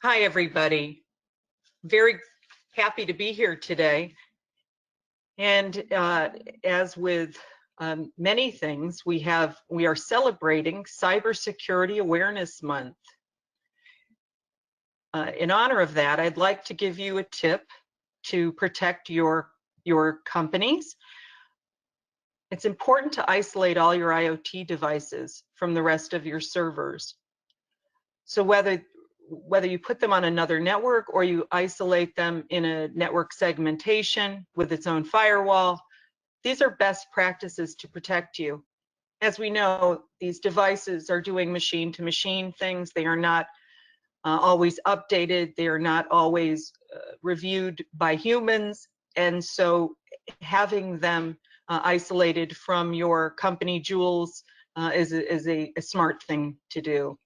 Hi, everybody. Very happy to be here today. And as with many things, we are celebrating Cybersecurity Awareness Month. In honor of that, I'd like to give you a tip to protect your companies. It's important to isolate all your IoT devices from the rest of your servers. So whether you put them on another network or you isolate them in a network segmentation with its own firewall, these are best practices to protect you. As we know, these devices are doing machine-to-machine things. They are not always updated. They are not always reviewed by humans. And so having them isolated from your company jewels is a smart thing to do.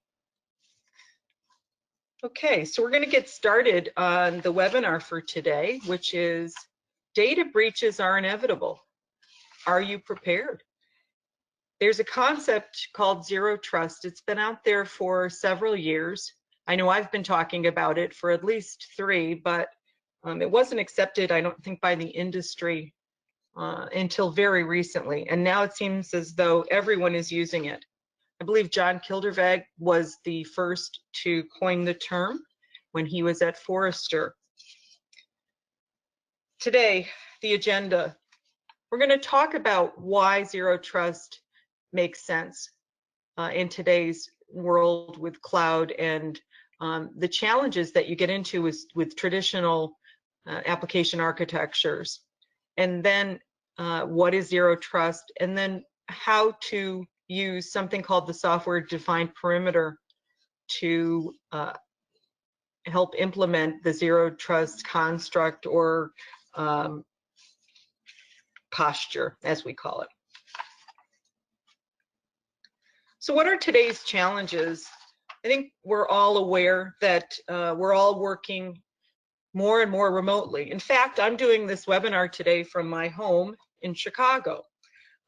Okay, so we're going to get started on the webinar for today, which is data breaches are inevitable. Are you prepared? There's a concept called zero trust. It's been out there for several years. I know I've been talking about it for at least 3, but it wasn't accepted, I don't think, by the industry until very recently. And now it seems as though everyone is using it. I believe John Kildervag was the first to coin the term when he was at Forrester. Today, the agenda. We're going to talk about why zero trust makes sense in today's world with cloud and the challenges that you get into with traditional application architectures. And then what is zero trust, and then how to use something called the software-defined perimeter to help implement the zero trust construct or posture, as we call it. So what are today's challenges? I think we're all aware that we're all working more and more remotely. In fact, I'm doing this webinar today from my home in Chicago.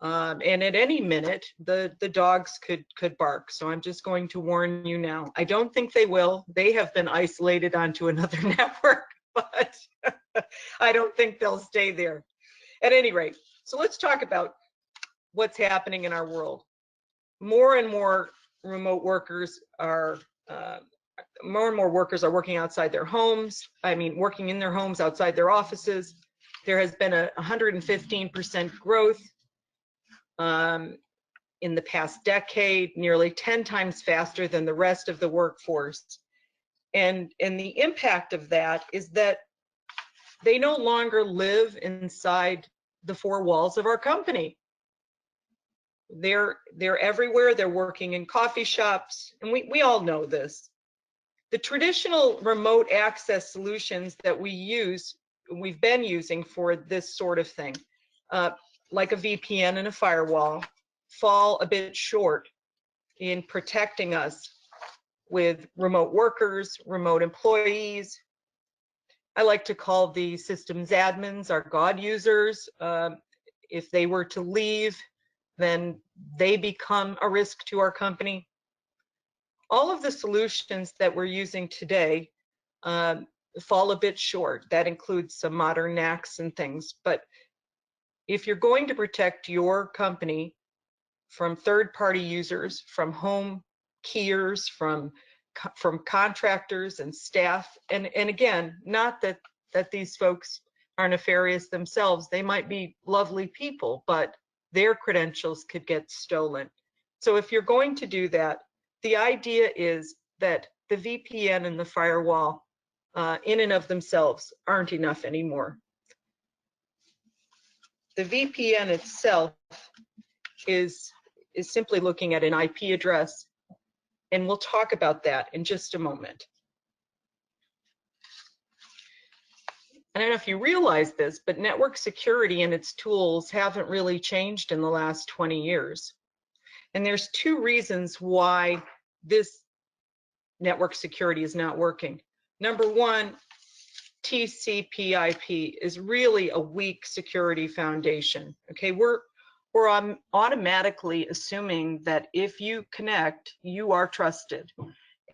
And at any minute, the dogs could bark. So I'm just going to warn you now. I don't think they will. They have been isolated onto another network, but I don't think they'll stay there. At any rate, so let's talk about what's happening in our world. More and more remote workers are, more and more workers are working outside their homes. I mean, working in their homes, outside their offices. There has been a 115% growth in the past decade, nearly 10 times faster than the rest of the workforce. And the impact of that is that they no longer live inside the 4 walls of our company. They're everywhere. They're working in coffee shops, and we all know this. The traditional remote access solutions that we've been using for this sort of thing, like a VPN and a firewall, fall a bit short in protecting us with remote workers, remote employees. I like to call the systems admins our God users. If they were to leave, then they become a risk to our company. All of the solutions that we're using today fall a bit short. That includes some modern NACs and things. But if you're going to protect your company from third-party users, from home keyers, from contractors and staff, and again, not that these folks are nefarious themselves. They might be lovely people, but their credentials could get stolen. So if you're going to do that, the idea is that the VPN and the firewall in and of themselves aren't enough anymore. The VPN itself is simply looking at an IP address, and we'll talk about that in just a moment. I don't know if you realize this, but network security and its tools haven't really changed in the last 20 years. And there's 2 reasons why this network security is not working. Number 1, TCP/IP is really a weak security foundation. Okay, we're automatically assuming that if you connect, you are trusted.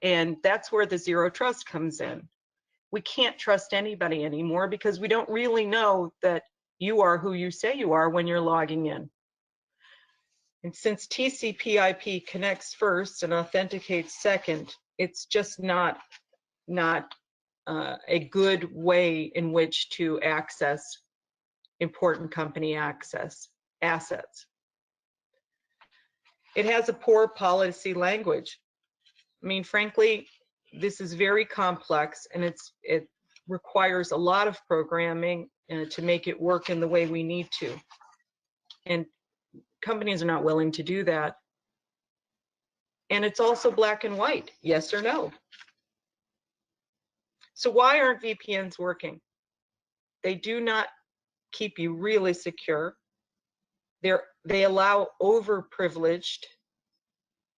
And that's where the zero trust comes in. We can't trust anybody anymore because we don't really know that you are who you say you are when you're logging in. And since TCP/IP connects first and authenticates second, it's just not a good way in which to access important company assets. It has a poor policy language. I mean, frankly, this is very complex, and it requires a lot of programming to make it work in the way we need to. And companies are not willing to do that. And it's also black and white, yes or no. So why aren't VPNs working? They do not keep you really secure. They allow overprivileged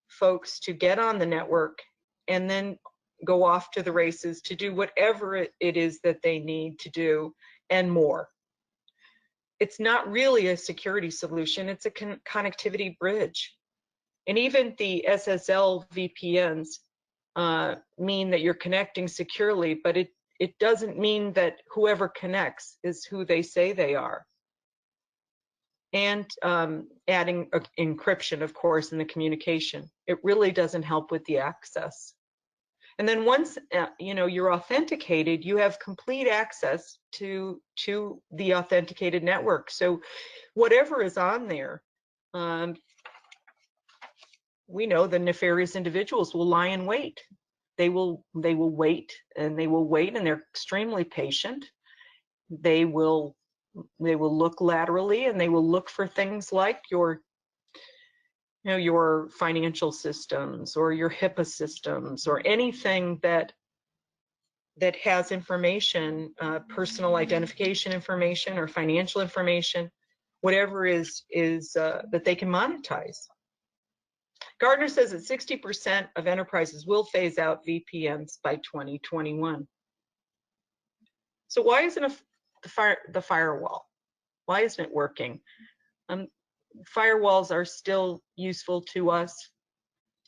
folks to get on the network and then go off to the races to do whatever it is that they need to do and more. It's not really a security solution, it's a connectivity bridge. And even the SSL VPNs mean that you're connecting securely, but it doesn't mean that whoever connects is who they say they are. And adding encryption, of course, in the communication. It really doesn't help with the access. And then once you're authenticated, you have complete access to the authenticated network. So whatever is on there, we know the nefarious individuals will lie in wait. They will wait, and they will wait, and they're extremely patient. They will look laterally, and they will look for things like your financial systems or your HIPAA systems or anything that has information, personal identification information or financial information, whatever is that they can monetize. Gartner says that 60% of enterprises will phase out VPNs by 2021. So why isn't the firewall? Why isn't it working? Firewalls are still useful to us.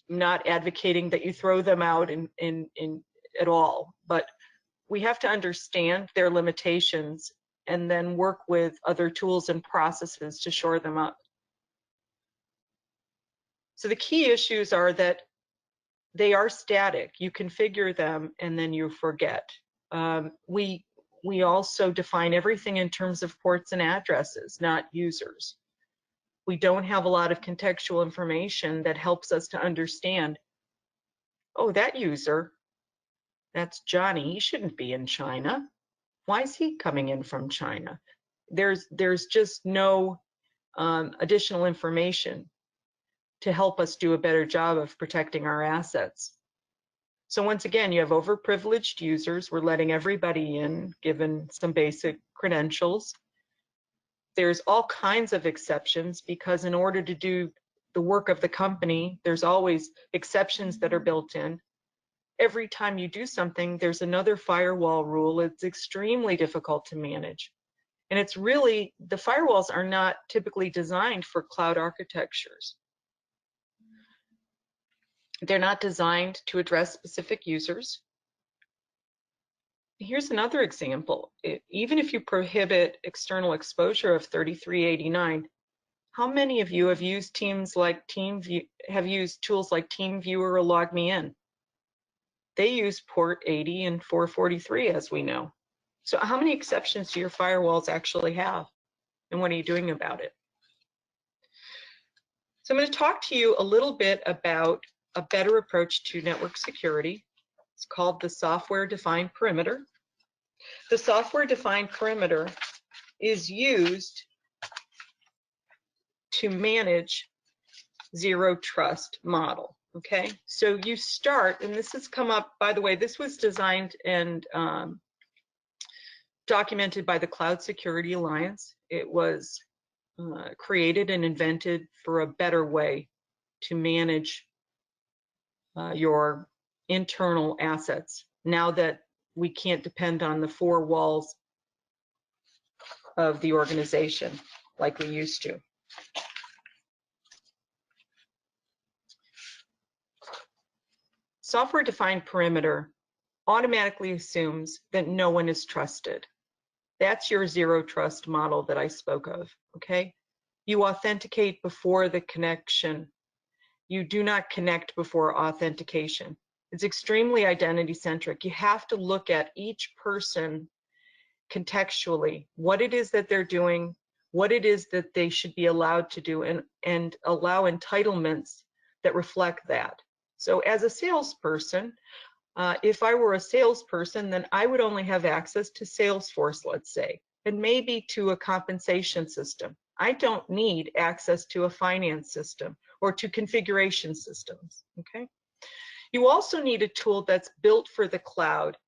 I'm not advocating that you throw them out at all, but we have to understand their limitations and then work with other tools and processes to shore them up. So the key issues are that they are static. You configure them and then you forget. We also define everything in terms of ports and addresses, not users. We don't have a lot of contextual information that helps us to understand, oh, that user, that's Johnny, he shouldn't be in China. Why is he coming in from China? There's just no additional information to help us do a better job of protecting our assets. So once again, you have overprivileged users. We're letting everybody in, given some basic credentials. There's all kinds of exceptions because in order to do the work of the company, there's always exceptions that are built in. Every time you do something, there's another firewall rule. It's extremely difficult to manage. And it's really, the firewalls are not typically designed for cloud architectures. They're not designed to address specific users. Here's another example. Even if you prohibit external exposure of 3389, how many of you have used tools like TeamViewer or LogMeIn? They use port 80 and 443, as we know. So how many exceptions do your firewalls actually have? And what are you doing about it? So I'm going to talk to you a little bit about a better approach to network security. It's called the software-defined perimeter. The software-defined perimeter is used to manage zero trust model. Okay, so you start, and this has come up, by the way, this was designed and documented by the Cloud Security Alliance. It was created and invented for a better way to manage your internal assets now that we can't depend on the four walls of the organization like we used to. Software-defined perimeter automatically assumes that no one is trusted. That's your zero trust model that I spoke of, okay? You authenticate before the connection. You do not connect before authentication. It's extremely identity-centric. You have to look at each person contextually, what it is that they're doing, what it is that they should be allowed to do, and allow entitlements that reflect that. So as a salesperson, if I were a salesperson, then I would only have access to Salesforce, let's say, and maybe to a compensation system. I don't need access to a finance system or to configuration systems, okay? You also need a tool that's built for the cloud,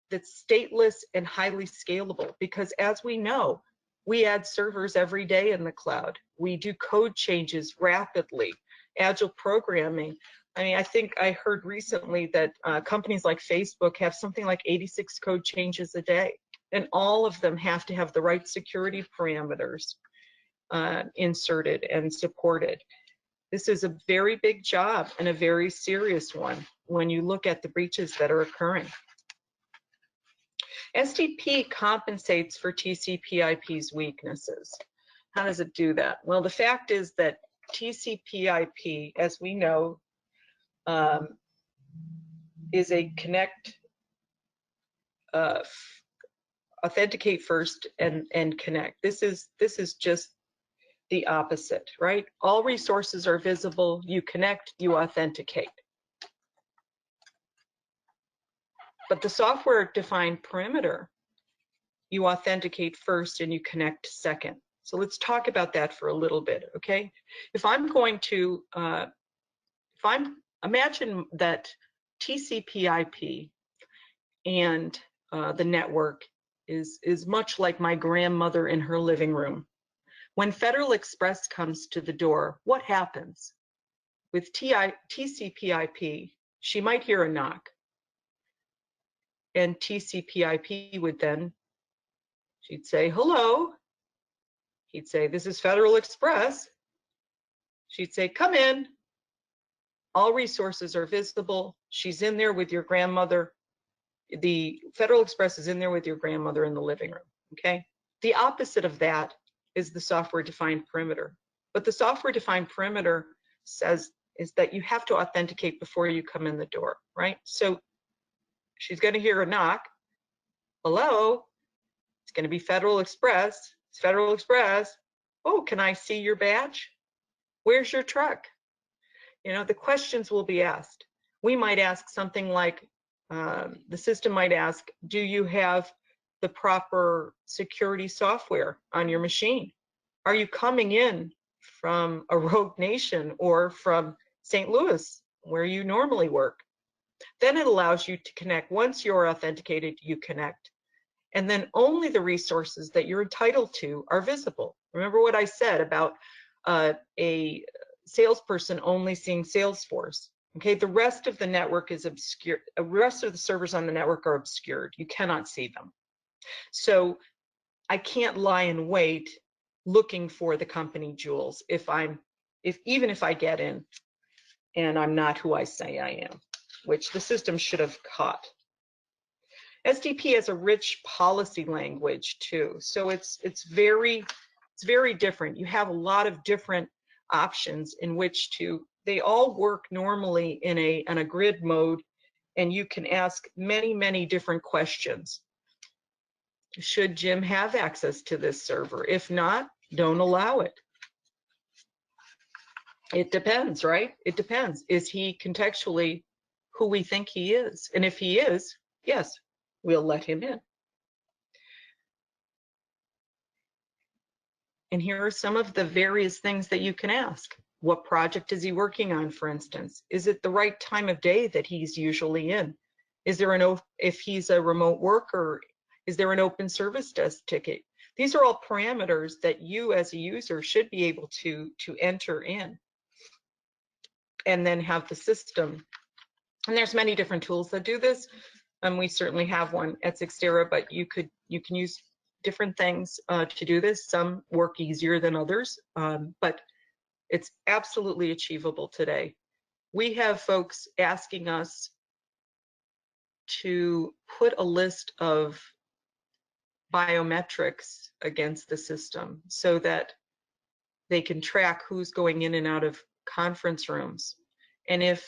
that's stateless and highly scalable, because as we know, we add servers every day in the cloud. We do code changes rapidly, agile programming. I mean, I think I heard recently that companies like Facebook have something like 86 code changes a day, and all of them have to have the right security parameters inserted and supported. This is a very big job and a very serious one when you look at the breaches that are occurring. SDP compensates for TCP/IP's weaknesses. How does it do that? Well, the fact is that TCP/IP, as we know, is a connect, authenticate first and connect. This is just the opposite, right? All resources are visible. You connect, you authenticate. But the software-defined perimeter, you authenticate first and you connect second. So let's talk about that for a little bit, okay? If I'm going to, imagine that TCP/IP and the network is much like my grandmother in her living room. When Federal Express comes to the door, what happens? With TCP/IP, she might hear a knock. And TCP/IP would then, she'd say, hello. He'd say, this is Federal Express. She'd say, come in. All resources are visible. She's in there with your grandmother. The Federal Express is in there with your grandmother in the living room, okay? The opposite of that is the software-defined perimeter. But the software-defined perimeter says is that you have to authenticate before you come in the door, right? So she's going to hear a knock. Hello, it's going to be Federal Express. It's Federal Express. Oh, can I see your badge? Where's your truck? You know, the questions will be asked. We might ask something like, the system might ask, do you have the proper security software on your machine? Are you coming in from a rogue nation or from St. Louis, where you normally work? Then it allows you to connect. Once you're authenticated, you connect. And then only the resources that you're entitled to are visible. Remember what I said about a salesperson only seeing Salesforce. Okay, the rest of the network is obscure. The rest of the servers on the network are obscured. You cannot see them. So I can't lie in wait looking for the company jewels even if I get in and I'm not who I say I am, which the system should have caught. SDP has a rich policy language too, so it's very different. You have a lot of different options in which they all work normally in a grid mode, and you can ask many different questions. Should Jim have access to this server? If not, don't allow it. It depends, right? It depends. Is he contextually who we think he is? And if he is, yes, we'll let him in. And here are some of the various things that you can ask. What project is he working on, for instance? Is it the right time of day that he's usually in? Is there if he's a remote worker, is there an open service desk ticket? These are all parameters that you as a user should be able to enter in and then have the system. And there's many different tools that do this. We certainly have one at Xterra, but you can use different things to do this. Some work easier than others, but it's absolutely achievable today. We have folks asking us to put a list of biometrics against the system so that they can track who's going in and out of conference rooms. And if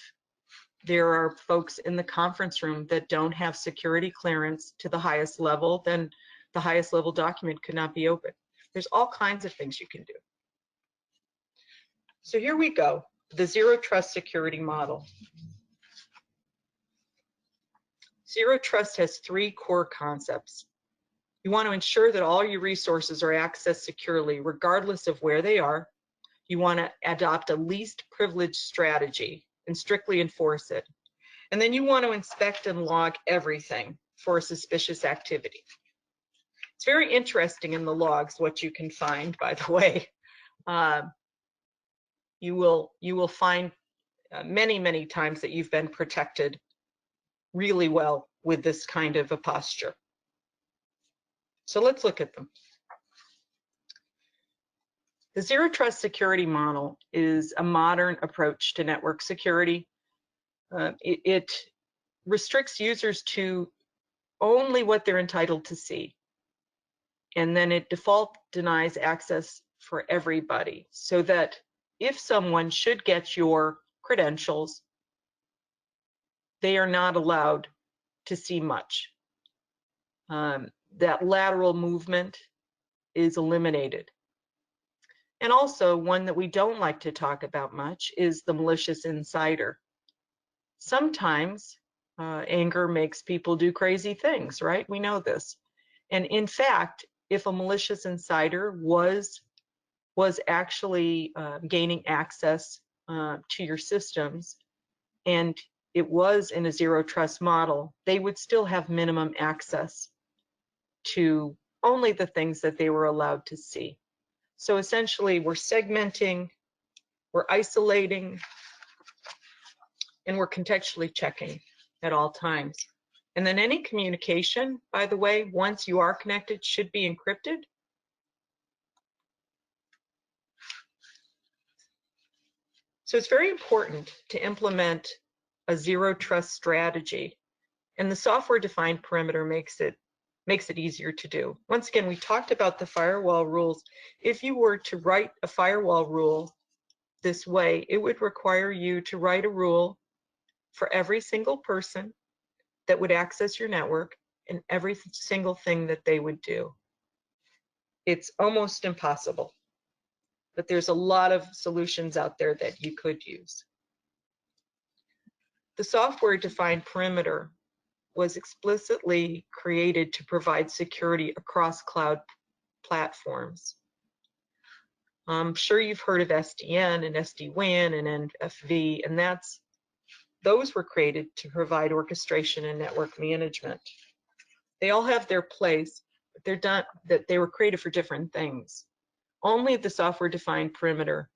there are folks in the conference room that don't have security clearance to the highest level, then the highest level document could not be opened. There's all kinds of things you can do. So here we go, the zero trust security model. Zero trust has three core concepts. You want to ensure that all your resources are accessed securely, regardless of where they are. You want to adopt a least privilege strategy and strictly enforce it. And then you want to inspect and log everything for suspicious activity. It's very interesting in the logs what you can find, by the way. You will find many times that you've been protected really well with this kind of a posture. So let's look at them. The zero trust security model is a modern approach to network security. It restricts users to only what they're entitled to see. And then it default denies access for everybody, so that if someone should get your credentials, they are not allowed to see much. That lateral movement is eliminated. And also, one that we don't like to talk about much is the malicious insider. Sometimes anger makes people do crazy things, right? We know this. And in fact, if a malicious insider was actually gaining access to your systems, and it was in a zero trust model, they would still have minimum access to only the things that they were allowed to see. So essentially, we're segmenting, we're isolating, and we're contextually checking at all times. And then any communication, by the way, once you are connected, should be encrypted. So it's very important to implement a zero trust strategy, and the software-defined perimeter makes it easier to do. Once again, we talked about the firewall rules. If you were to write a firewall rule this way, it would require you to write a rule for every single person that would access your network and every single thing that they would do. It's almost impossible, but there's a lot of solutions out there that you could use. The software-defined perimeter was explicitly created to provide security across cloud platforms. I'm sure you've heard of SDN and SD-WAN and NFV, and those were created to provide orchestration and network management. They all have their place, but they were created for different things. Only the software-defined perimeter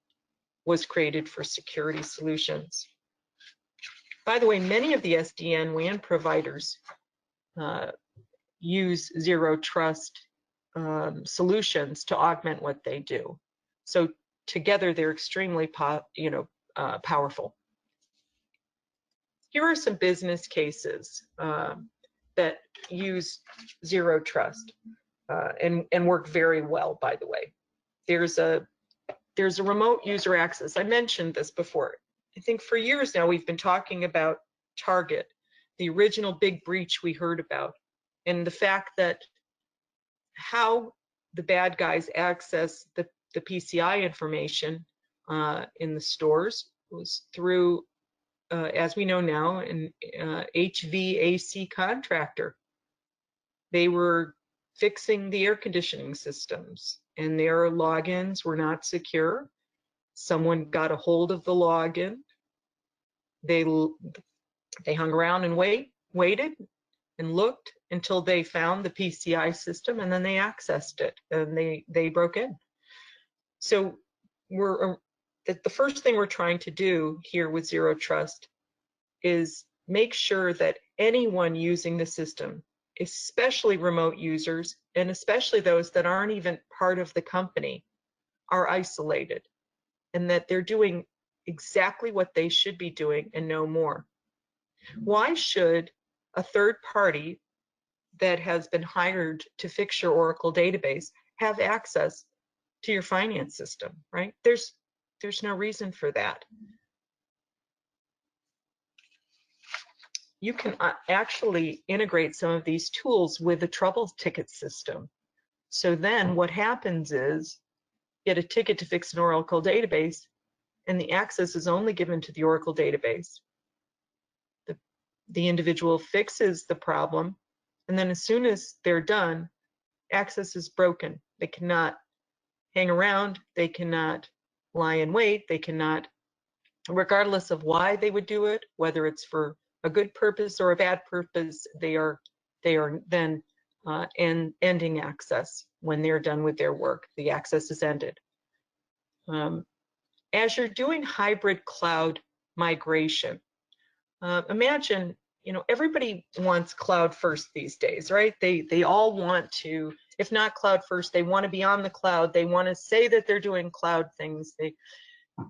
was created for security solutions. By the way, many of the SDN WAN providers use zero trust solutions to augment what they do. So together, they're extremely powerful. Here are some business cases that use zero trust and work very well, by the way. There's a remote user access. I mentioned this before. I think for years now we've been talking about Target, the original big breach we heard about, and the fact that how the bad guys access the PCI information in the stores was through, as we know now, an HVAC contractor. They were fixing the air conditioning systems, and their logins were not secure. Someone got a hold of the login. They hung around and waited and looked until they found the PCI system, and then they accessed it and they broke in. So the first thing we're trying to do here with zero trust is make sure that anyone using the system, especially remote users and especially those that aren't even part of the company, are isolated, and that they're doing exactly what they should be doing and no more. Why should a third party that has been hired to fix your Oracle database have access to your finance system, right? There's no reason for that. You can actually integrate some of these tools with a trouble ticket system. So then what happens is you get a ticket to fix an Oracle database, and the access is only given to the Oracle database. The individual fixes the problem, and then as soon as they're done, access is broken. They cannot hang around, they cannot lie in wait, they cannot, regardless of why they would do it, whether it's for a good purpose or a bad purpose, they are then ending access. When they're done with their work, the access is ended. As you're doing hybrid cloud migration, imagine, everybody wants cloud first these days, right? They all want to, if not cloud first, they want to be on the cloud. They want to say that they're doing cloud things.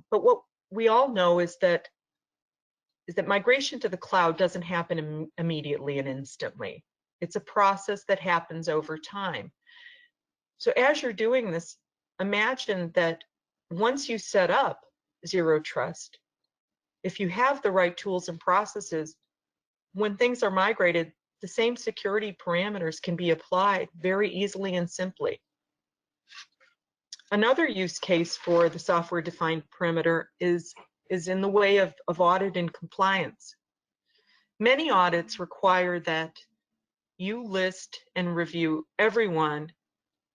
But what we all know is that migration to the cloud doesn't happen immediately and instantly. It's a process that happens over time. So as you're doing this, imagine that once you set up Zero Trust, if you have the right tools and processes, when things are migrated, the same security parameters can be applied very easily and simply. Another use case for the software-defined perimeter is in the way of audit and compliance. Many audits require that you list and review everyone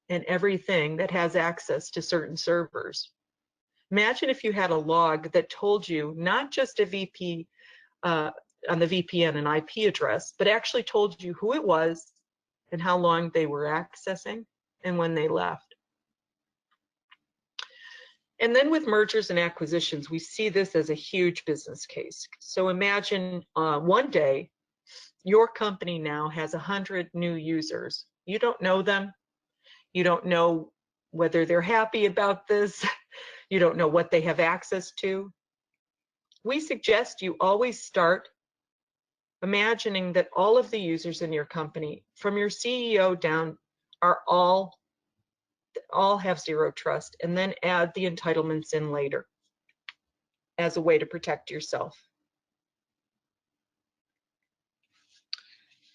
and everything that has access to certain servers. Imagine if you had a log that told you not just a VP on the VPN and IP address, but actually told you who it was and how long they were accessing and when they left. And then with mergers and acquisitions, we see this as a huge business case. So imagine one day your company now has 100 new users. You don't know them. You don't know whether they're happy about this. You don't know what they have access to. We suggest you always start imagining that all of the users in your company, from your CEO down, are all have Zero Trust, and then add the entitlements in later as a way to protect yourself.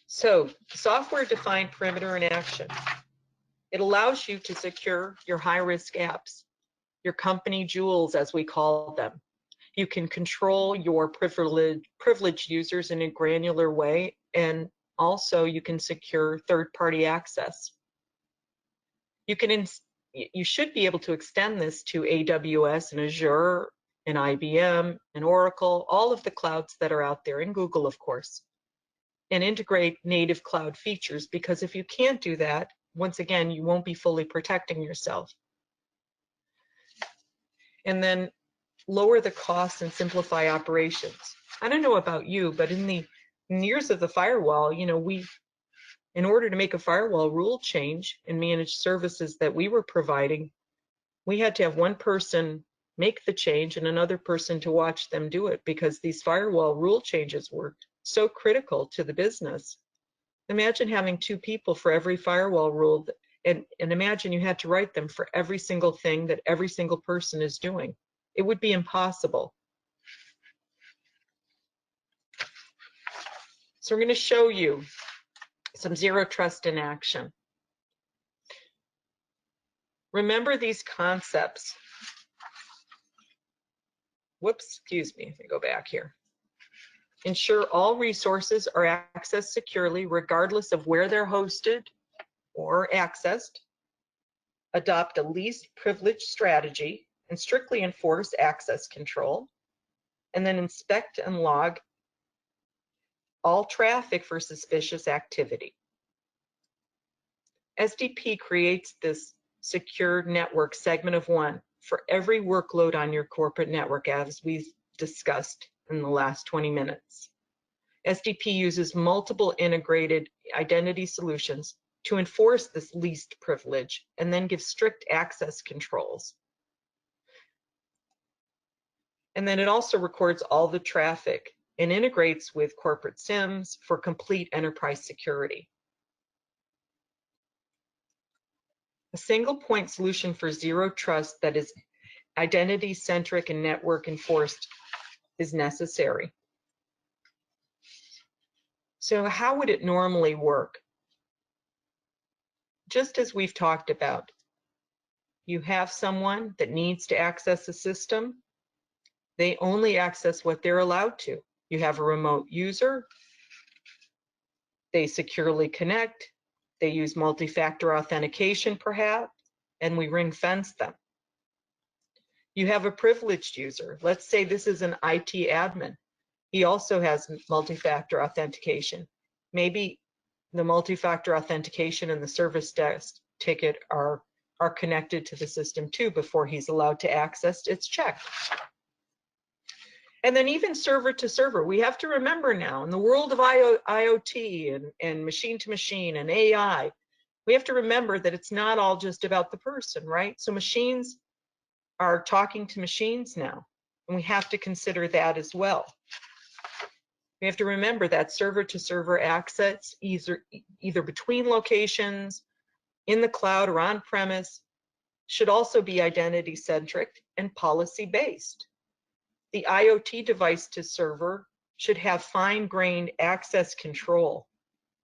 So, software-defined perimeter in action. It allows you to secure your high-risk apps, your company jewels, as we call them. You can control your privileged users in a granular way, and also you can secure third-party access. You should be able to extend this to AWS and Azure and IBM and Oracle, all of the clouds that are out there, and Google, of course, and integrate native cloud features, because if you can't do that, once again, you won't be fully protecting yourself. And then lower the costs and simplify operations. I don't know about you, but in the years of the firewall, in order to make a firewall rule change and manage services that we were providing, we had to have one person make the change and another person to watch them do it, because these firewall rule changes were so critical to the business. Imagine having two people for every firewall rule, and imagine you had to write them for every single thing that every single person is doing. It would be impossible. So we're going to show you some Zero Trust in action. Remember these concepts. Whoops, excuse me, let me go back here. Ensure all resources are accessed securely regardless of where they're hosted or accessed. Adopt a least privilege strategy and strictly enforce access control. And then inspect and log all traffic for suspicious activity. SDP creates this secure network segment of one for every workload on your corporate network, as we've discussed in the last 20 minutes. SDP uses multiple integrated identity solutions to enforce this least privilege and then give strict access controls. And then it also records all the traffic and integrates with corporate SIEMs for complete enterprise security. A single point solution for zero trust that is identity-centric and network enforced is necessary. So how would it normally work? Just as we've talked about, you have someone that needs to access a system. They only access what they're allowed to. You have a remote user. They securely connect. They use multi-factor authentication, perhaps, and we ring fence them. You have a privileged user. Let's say this is an IT admin. He also has multi-factor authentication. Maybe the multi-factor authentication and the service desk ticket are connected to the system too before he's allowed to access. It's checked. And then even server to server, we have to remember now in the world of IoT and machine to machine and AI, we have to remember that it's not all just about the person, right? So machines are talking to machines now, and we have to consider that as well. We have to remember that server to server access, either between locations, in the cloud or on premise, should also be identity centric and policy based. The IoT device to server should have fine-grained access control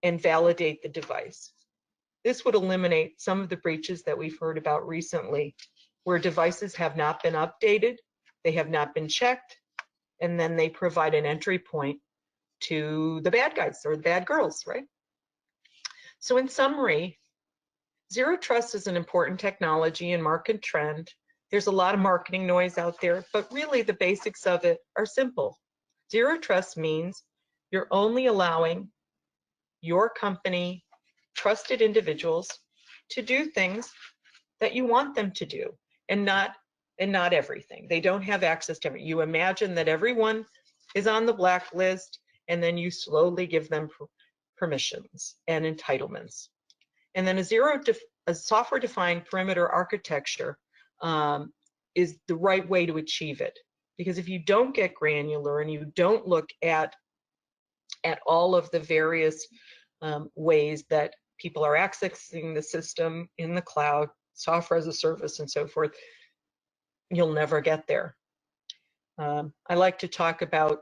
and validate the device. This would eliminate some of the breaches that we've heard about recently, where devices have not been updated, they have not been checked, and then they provide an entry point to the bad guys or the bad girls, right? So in summary, zero trust is an important technology and market trend. There's a lot of marketing noise out there, but really the basics of it are simple. Zero trust means you're only allowing your company, trusted individuals, to do things that you want them to do, and not everything. They don't have access to everything. You imagine that everyone is on the blacklist, and then you slowly give them permissions and entitlements. And then a software-defined perimeter architecture is the right way to achieve it. Because if you don't get granular and you don't look at all of the various ways that people are accessing the system in the cloud, software as a service, and so forth, you'll never get there. I like to talk about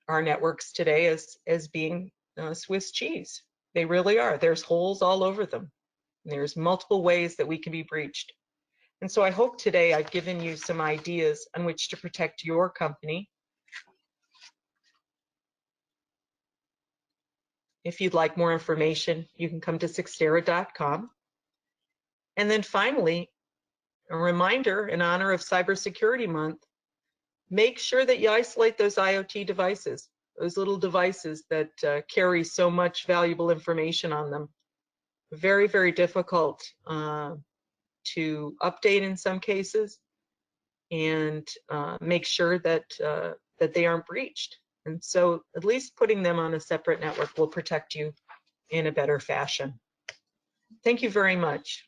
our networks today as being Swiss cheese. They really are. There's holes all over them. There's multiple ways that we can be breached. And so I hope today I've given you some ideas on which to protect your company. If you'd like more information, you can come to Cyxtera.com. And then finally, a reminder in honor of Cybersecurity Month, make sure that you isolate those IoT devices, those little devices that carry so much valuable information on them. Very, very difficult to update in some cases, and make sure that they aren't breached. And so at least putting them on a separate network will protect you in a better fashion. Thank you very much.